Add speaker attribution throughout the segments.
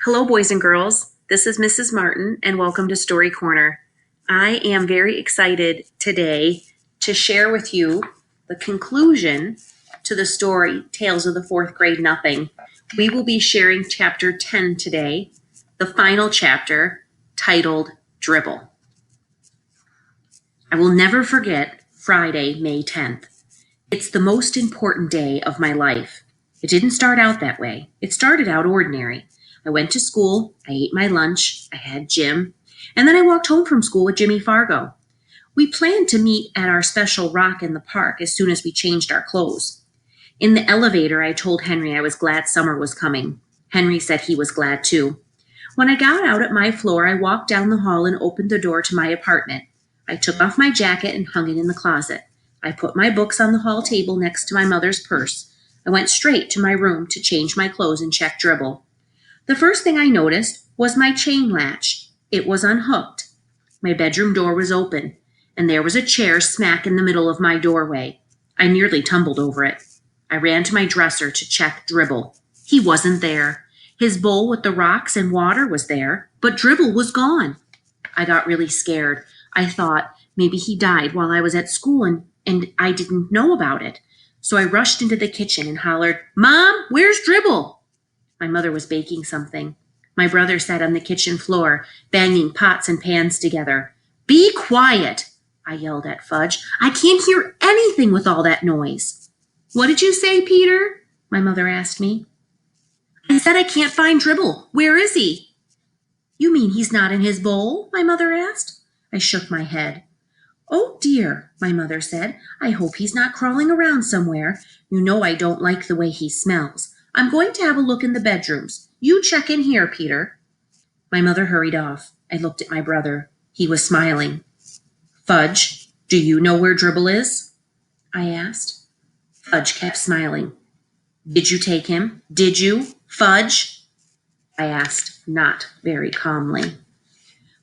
Speaker 1: Hello, boys and girls. This is Mrs. Martin, and welcome to Story Corner. I am very excited today to share with you the conclusion to the story, Tales of the Fourth Grade Nothing. We will be sharing chapter 10 today, the final chapter, titled Dribble. I will never forget Friday, May 10th. It's the most important day of my life. It didn't start out that way. It started out ordinary. I went to school, I ate my lunch, I had gym, and then I walked home from school with Jimmy Fargo. We planned to meet at our special rock in the park as soon as we changed our clothes. In the elevator, I told Henry I was glad summer was coming. Henry said he was glad too. When I got out at my floor, I walked down the hall and opened the door to my apartment. I took off my jacket and hung it in the closet. I put my books on the hall table next to my mother's purse. I went straight to my room to change my clothes and check Dribble. The first thing I noticed was my chain latch. It was unhooked. My bedroom door was open, and there was a chair smack in the middle of my doorway. I nearly tumbled over it. I ran to my dresser to check Dribble. He wasn't there. His bowl with the rocks and water was there, but Dribble was gone. I got really scared. I thought maybe he died while I was at school and I didn't know about it. So I rushed into the kitchen and hollered, "Mom, where's Dribble?" My mother was baking something. My brother sat on the kitchen floor, banging pots and pans together. "Be quiet," I yelled at Fudge. "I can't hear anything with all that noise." "What did you say, Peter?" my mother asked me. "I said I can't find Dribble. Where is he?" "You mean he's not in his bowl?" my mother asked. I shook my head. "Oh dear," my mother said. "I hope he's not crawling around somewhere. You know I don't like the way he smells. I'm going to have a look in the bedrooms. You check in here, Peter." My mother hurried off. I looked at my brother. He was smiling. "Fudge, do you know where Dribble is?" I asked. Fudge kept smiling. "Did you take him? Did you, Fudge?" I asked, not very calmly.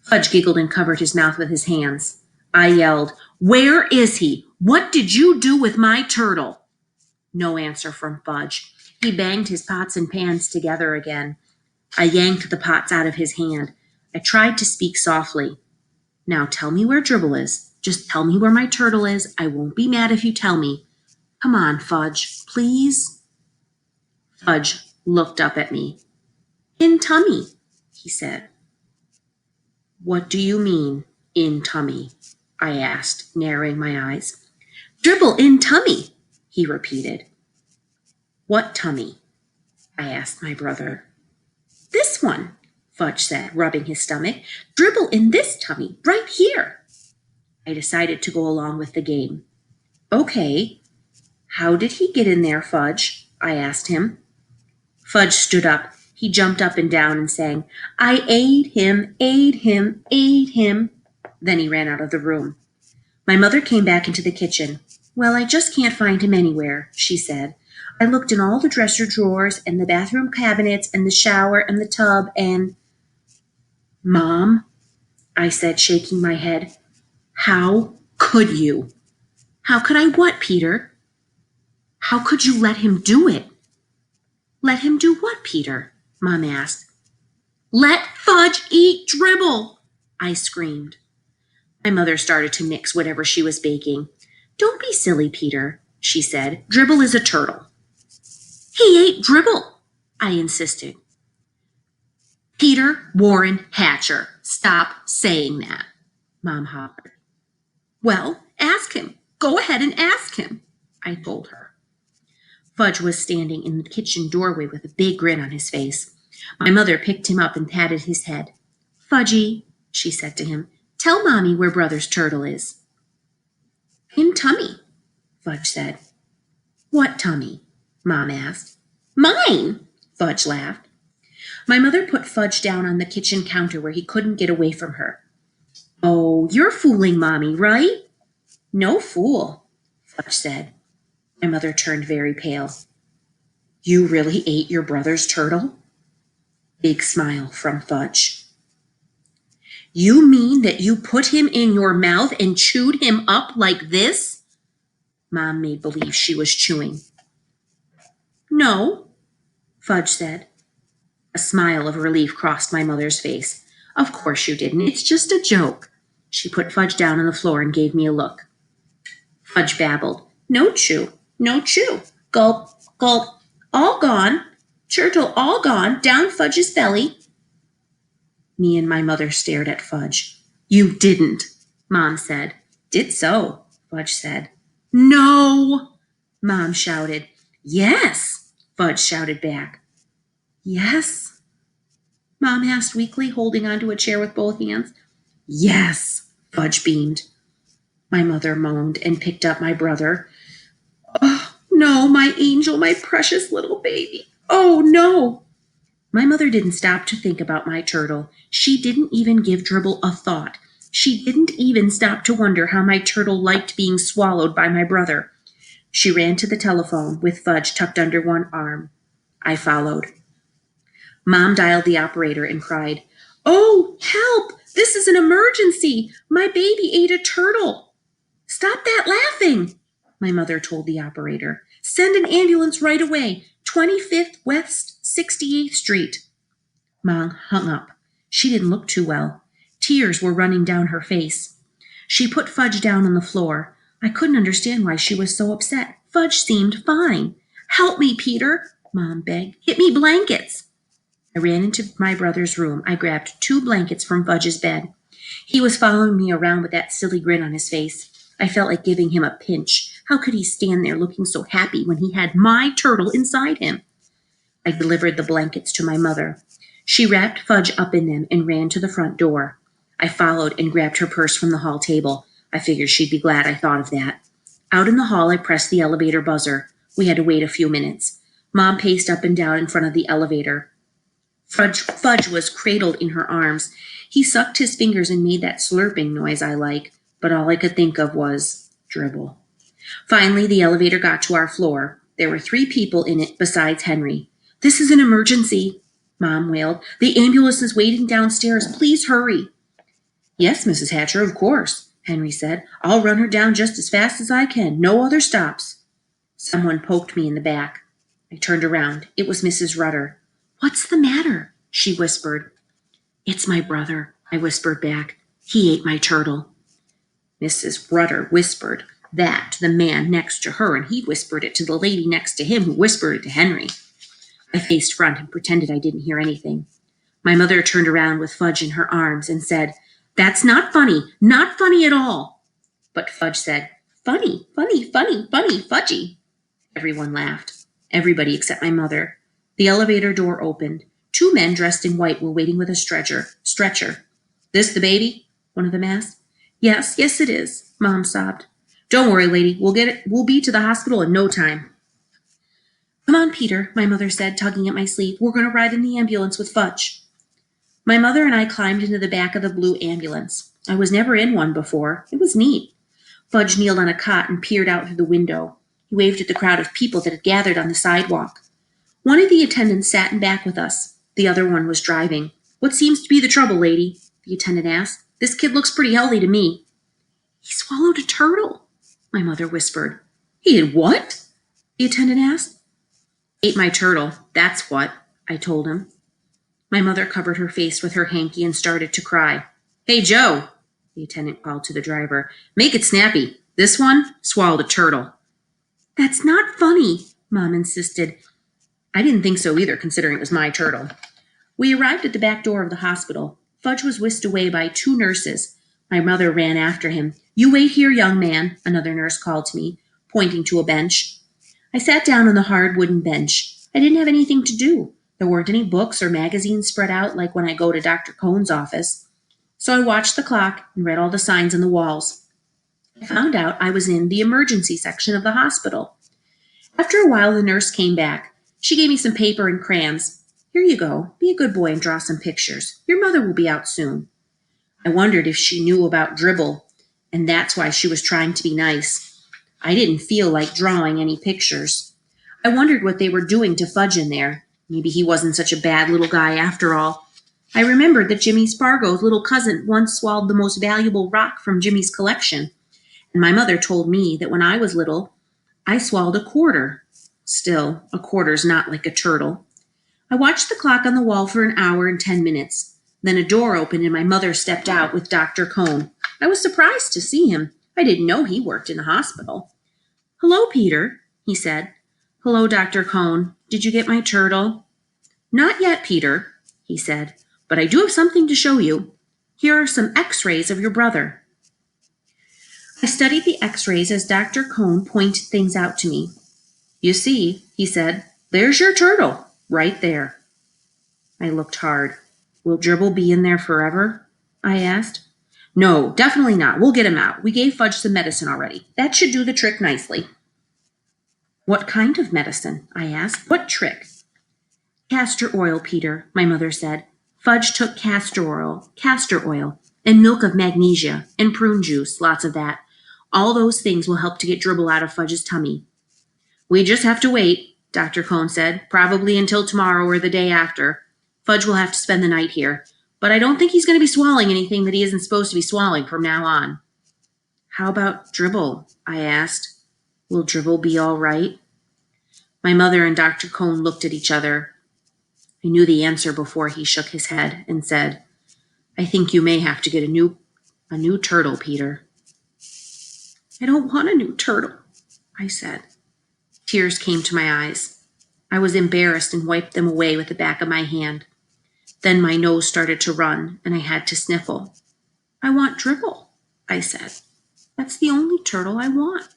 Speaker 1: Fudge giggled and covered his mouth with his hands. I yelled, "Where is he? What did you do with my turtle?" No answer from Fudge. He banged his pots and pans together again. I yanked the pots out of his hand. I tried to speak softly. "Now tell me where Dribble is. Just tell me where my turtle is. I won't be mad if you tell me. Come on, Fudge, please." Fudge looked up at me. "In tummy," he said. "What do you mean, in tummy?" I asked, narrowing my eyes. "Dribble in tummy," he repeated. "What tummy?" I asked my brother. "This one," Fudge said, rubbing his stomach. "Dribble in this tummy, right here." I decided to go along with the game. "Okay. How did he get in there, Fudge?" I asked him. Fudge stood up. He jumped up and down and sang, "I ate him, ate him, ate him." Then he ran out of the room. My mother came back into the kitchen. "Well, I just can't find him anywhere," she said. "I looked in all the dresser drawers and the bathroom cabinets and the shower and the tub and—" "Mom," I said, shaking my head, "how could you?" "How could I what, Peter?" "How could you let him do it?" "Let him do what, Peter?" Mom asked. "Let Fudge eat Dribble!" I screamed. My mother started to mix whatever she was baking. "Don't be silly, Peter," she said. "Dribble is a turtle." "He ate Dribble," I insisted. "Peter Warren Hatcher, stop saying that," Mom hollered. "Well, ask him. Go ahead and ask him," I told her. Fudge was standing in the kitchen doorway with a big grin on his face. My mother picked him up and patted his head. "Fudgy," she said to him, "tell Mommy where Brother's turtle is." "In tummy," Fudge said. "What tummy?" Mom asked. "Mine," Fudge laughed. My mother put Fudge down on the kitchen counter where he couldn't get away from her. "Oh, you're fooling Mommy, right?" "No fool," Fudge said. My mother turned very pale. "You really ate your brother's turtle?" Big smile from Fudge. "You mean that you put him in your mouth and chewed him up like this?" Mom made believe she was chewing. "No," Fudge said. A smile of relief crossed my mother's face. Of course you didn't. It's just a joke. She put Fudge down on the floor and gave me a look. Fudge babbled. No chew. No chew. Gulp, gulp. All gone. Turtle all gone. Down Fudge's belly. Me and my mother stared at Fudge. You didn't, Mom said. Did so, Fudge said. No, Mom shouted. Yes, Fudge shouted back. Yes? Mom asked weakly, holding onto a chair with both hands. Yes, Fudge beamed. My mother moaned and picked up my brother. Oh, no, my angel, my precious little baby. Oh, no. My mother didn't stop to think about my turtle. She didn't even give Dribble a thought. She didn't even stop to wonder how my turtle liked being swallowed by my brother. She ran to the telephone with Fudge tucked under one arm. I followed. Mom dialed the operator and cried, Oh, help! This is an emergency! My baby ate a turtle! Stop that laughing, my mother told the operator. Send an ambulance right away, 25th West 68th Street. Mom hung up. She didn't look too well. Tears were running down her face. She put Fudge down on the floor. I couldn't understand why she was so upset. Fudge seemed fine. Help me, Peter, Mom begged. Get me blankets. I ran into my brother's room. I grabbed 2 blankets from Fudge's bed. He was following me around with that silly grin on his face. I felt like giving him a pinch. How could he stand there looking so happy when he had my turtle inside him? I delivered the blankets to my mother. She wrapped Fudge up in them and ran to the front door. I followed and grabbed her purse from the hall table. I figured she'd be glad I thought of that. Out in the hall, I pressed the elevator buzzer. We had to wait a few minutes. Mom paced up and down in front of the elevator. Fudge was cradled in her arms. He sucked his fingers and made that slurping noise I like, but all I could think of was Dribble. Finally, the elevator got to our floor. There were 3 people in it besides Henry. This is an emergency, Mom wailed. The ambulance is waiting downstairs. Please hurry. Yes, Mrs. Hatcher, of course, Henry said. I'll run her down just as fast as I can. No other stops. Someone poked me in the back. I turned around. It was Mrs. Rutter. What's the matter? She whispered. It's my brother, I whispered back. He ate my turtle. Mrs. Rutter whispered that to the man next to her, and he whispered it to the lady next to him, who whispered it to Henry. I faced front and pretended I didn't hear anything. My mother turned around with Fudge in her arms and said, That's not funny, not funny at all. But Fudge said, Funny, funny, funny, funny, Fudgy. Everyone laughed. Everybody except my mother. The elevator door opened. 2 men dressed in white were waiting with a stretcher. This the baby? One of them asked. Yes, it is, Mom sobbed. Don't worry, lady. We'll get it. We'll be to the hospital in no time. Come on, Peter, my mother said, tugging at my sleeve. We're going to ride in the ambulance with Fudge. My mother and I climbed into the back of the blue ambulance. I was never in one before. It was neat. Fudge kneeled on a cot and peered out through the window. He waved at the crowd of people that had gathered on the sidewalk. One of the attendants sat in back with us. The other one was driving. What seems to be the trouble, lady? The attendant asked. This kid looks pretty healthy to me. He swallowed a turtle, my mother whispered. He did what? The attendant asked. Ate my turtle, that's what, I told him. My mother covered her face with her hanky and started to cry. Hey, Joe, the attendant called to the driver. Make it snappy. This one swallowed a turtle. That's not funny, Mom insisted. I didn't think so either, considering it was my turtle. We arrived at the back door of the hospital. Fudge was whisked away by 2 nurses. My mother ran after him. You wait here, young man, another nurse called to me, pointing to a bench. I sat down on the hard wooden bench. I didn't have anything to do. There weren't any books or magazines spread out like when I go to Dr. Cohn's office. So I watched the clock and read all the signs on the walls. I found out I was in the emergency section of the hospital. After a while, the nurse came back. She gave me some paper and crayons. Here you go. Be a good boy and draw some pictures. Your mother will be out soon. I wondered if she knew about Dribble, and that's why she was trying to be nice. I didn't feel like drawing any pictures. I wondered what they were doing to Fudge in there. Maybe he wasn't such a bad little guy after all. I remembered that Jimmy Spargo's little cousin once swallowed the most valuable rock from Jimmy's collection. And my mother told me that when I was little, I swallowed a quarter. Still, a quarter's not like a turtle. I watched the clock on the wall for an hour and 10 minutes. Then a door opened and my mother stepped out with Dr. Cohn. I was surprised to see him. I didn't know he worked in the hospital. "Hello, Peter," he said. "Hello, Dr. Cohn. Did you get my turtle?" "Not yet, Peter," he said, "but I do have something to show you. Here are some x-rays of your brother." I studied the x-rays as Dr. Cohn pointed things out to me. "You see," he said, "there's your turtle, right there." I looked hard. "Will Dribble be in there forever?" I asked. "No, definitely not. We'll get him out. We gave Fudge some medicine already. That should do the trick nicely." "What kind of medicine?" I asked. "What trick?" "Castor oil, Peter," my mother said. "Fudge took castor oil, and milk of magnesia, and prune juice, lots of that. All those things will help to get Dribble out of Fudge's tummy." "We just have to wait," Dr. Cohn said, "probably until tomorrow or the day after. Fudge will have to spend the night here, but I don't think he's going to be swallowing anything that he isn't supposed to be swallowing from now on." "How about Dribble?" I asked. "Will Dribble be all right?" My mother and Dr. Cohn looked at each other. I knew the answer before he shook his head and said, "I think you may have to get a new turtle, Peter." "I don't want a new turtle," I said. Tears came to my eyes. I was embarrassed and wiped them away with the back of my hand. Then my nose started to run, and I had to sniffle. "I want Dribble," I said. "That's the only turtle I want."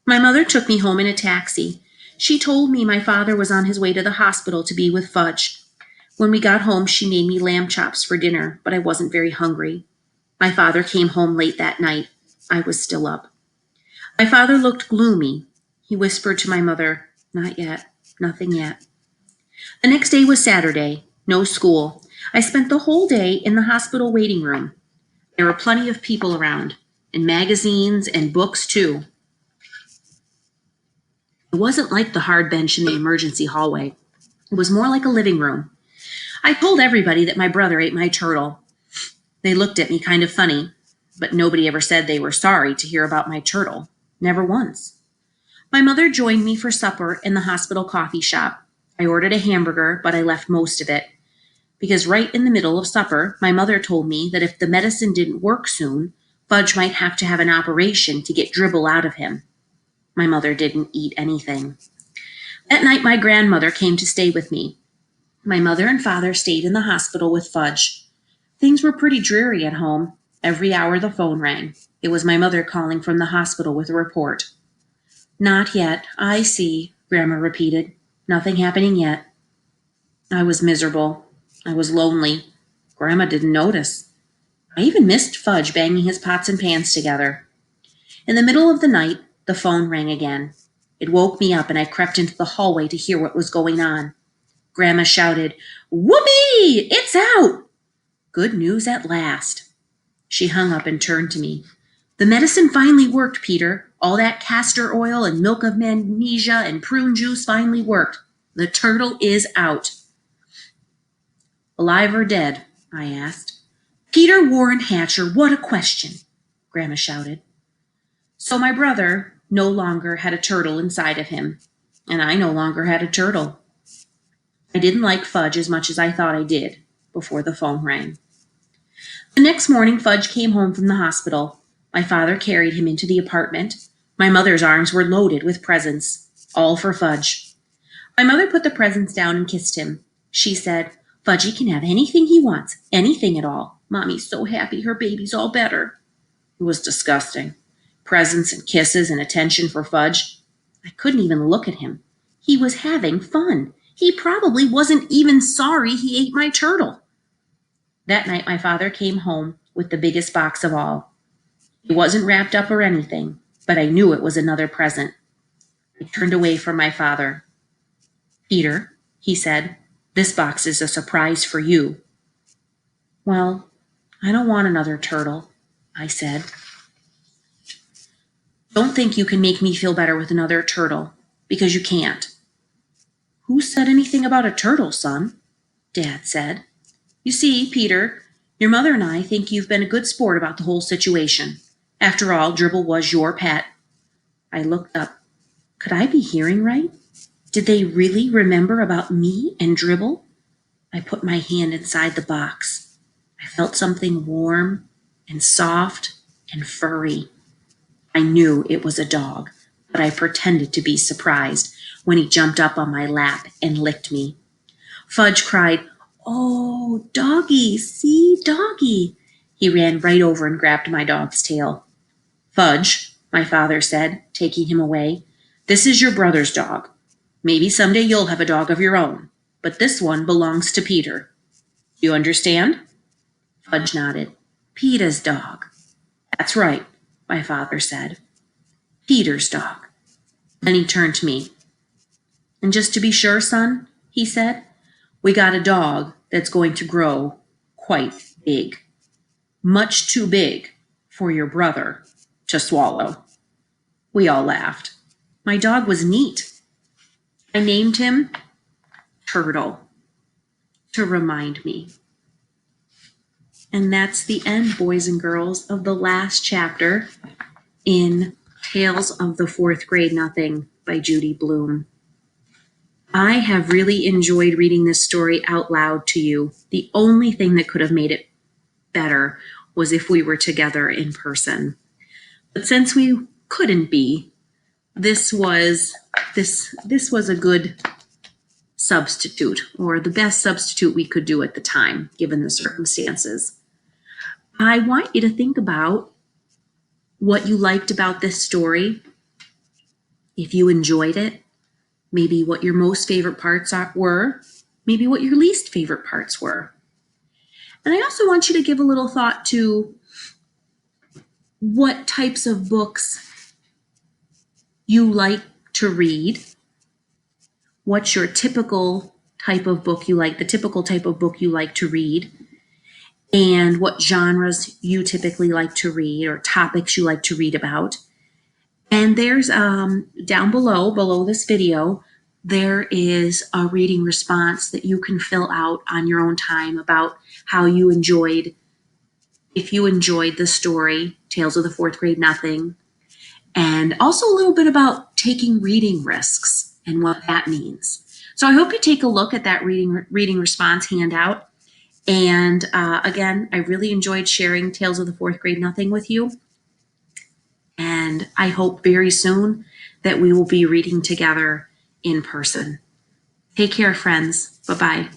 Speaker 1: My mother took me home in a taxi. She told me my father was on his way to the hospital to be with Fudge. When we got home, she made me lamb chops for dinner, but I wasn't very hungry. My father came home late that night. I was still up. My father looked gloomy. He whispered to my mother, "Not yet, nothing yet." The next day was Saturday, no school. I spent the whole day in the hospital waiting room. There were plenty of people around, and magazines and books too. It wasn't like the hard bench in the emergency hallway. It was more like a living room. I told everybody that my brother ate my turtle. They looked at me kind of funny, but nobody ever said they were sorry to hear about my turtle. Never once. My mother joined me for supper in the hospital coffee shop. I ordered a hamburger, but I left most of it. Because right in the middle of supper, my mother told me that if the medicine didn't work soon, Fudge might have to have an operation to get Dribble out of him. My mother didn't eat anything. That night, my grandmother came to stay with me. My mother and father stayed in the hospital with Fudge. Things were pretty dreary at home. Every hour the phone rang. It was my mother calling from the hospital with a report. "Not yet. I see," Grandma repeated. "Nothing happening yet." I was miserable. I was lonely. Grandma didn't notice. I even missed Fudge banging his pots and pans together. In the middle of the night, the phone rang again. It woke me up and I crept into the hallway to hear what was going on. Grandma shouted, "Whoopee! It's out!" Good news at last. She hung up and turned to me. "The medicine finally worked, Peter. All that castor oil and milk of magnesia and prune juice finally worked. The turtle is out." "Alive or dead?" I asked. "Peter Warren Hatcher, what a question!" Grandma shouted. So my brother no longer had a turtle inside of him, and I no longer had a turtle. I didn't like Fudge as much as I thought I did before the phone rang. The next morning, Fudge came home from the hospital. My father carried him into the apartment. My mother's arms were loaded with presents, all for Fudge. My mother put the presents down and kissed him. She said, "Fudgy can have anything he wants, anything at all. Mommy's so happy her baby's all better." It was disgusting. Presents and kisses and attention for Fudge. I couldn't even look at him. He was having fun. He probably wasn't even sorry he ate my turtle. That night, my father came home with the biggest box of all. It wasn't wrapped up or anything, but I knew it was another present. I turned away from my father. "Peter," he said, "this box is a surprise for you." "Well, I don't want another turtle," I said. "Don't think you can make me feel better with another turtle, because you can't." "Who said anything about a turtle, son?" Dad said. "You see, Peter, your mother and I think you've been a good sport about the whole situation. After all, Dribble was your pet." I looked up. Could I be hearing right? Did they really remember about me and Dribble? I put my hand inside the box. I felt something warm and soft and furry. I knew it was a dog, but I pretended to be surprised when he jumped up on my lap and licked me. Fudge cried, "Oh, doggy, see, doggy." He ran right over and grabbed my dog's tail. "Fudge," my father said, taking him away, "this is your brother's dog. Maybe someday you'll have a dog of your own, but this one belongs to Peter. You understand?" Fudge nodded. "Peter's dog." "That's right," my father said. "Peter's dog." Then he turned to me. "And just to be sure, son," he said, "we got a dog that's going to grow quite big. Much too big for your brother to swallow." We all laughed. My dog was neat. I named him Turtle to remind me. And that's the end, boys and girls, of the last chapter in Tales of the Fourth Grade Nothing by Judy Blume. I have really enjoyed reading this story out loud to you. The only thing that could have made it better was if we were together in person. But since we couldn't be, this was a good substitute, or the best substitute we could do at the time, given the circumstances. I want you to think about what you liked about this story, if you enjoyed it, maybe what your most favorite parts were, maybe what your least favorite parts were. And I also want you to give a little thought to what types of books you like to read. What's your typical type of book you like, the typical type of book you like to read, and what genres you typically like to read or topics you like to read about. And there's down below this video, there is a reading response that you can fill out on your own time about how you enjoyed, if you enjoyed the story, Tales of the Fourth Grade Nothing, and also a little bit about taking reading risks and what that means. So I hope you take a look at that reading response handout. And again, I really enjoyed sharing Tales of the Fourth Grade Nothing with you. And I hope very soon that we will be reading together in person. Take care, friends. Bye-bye.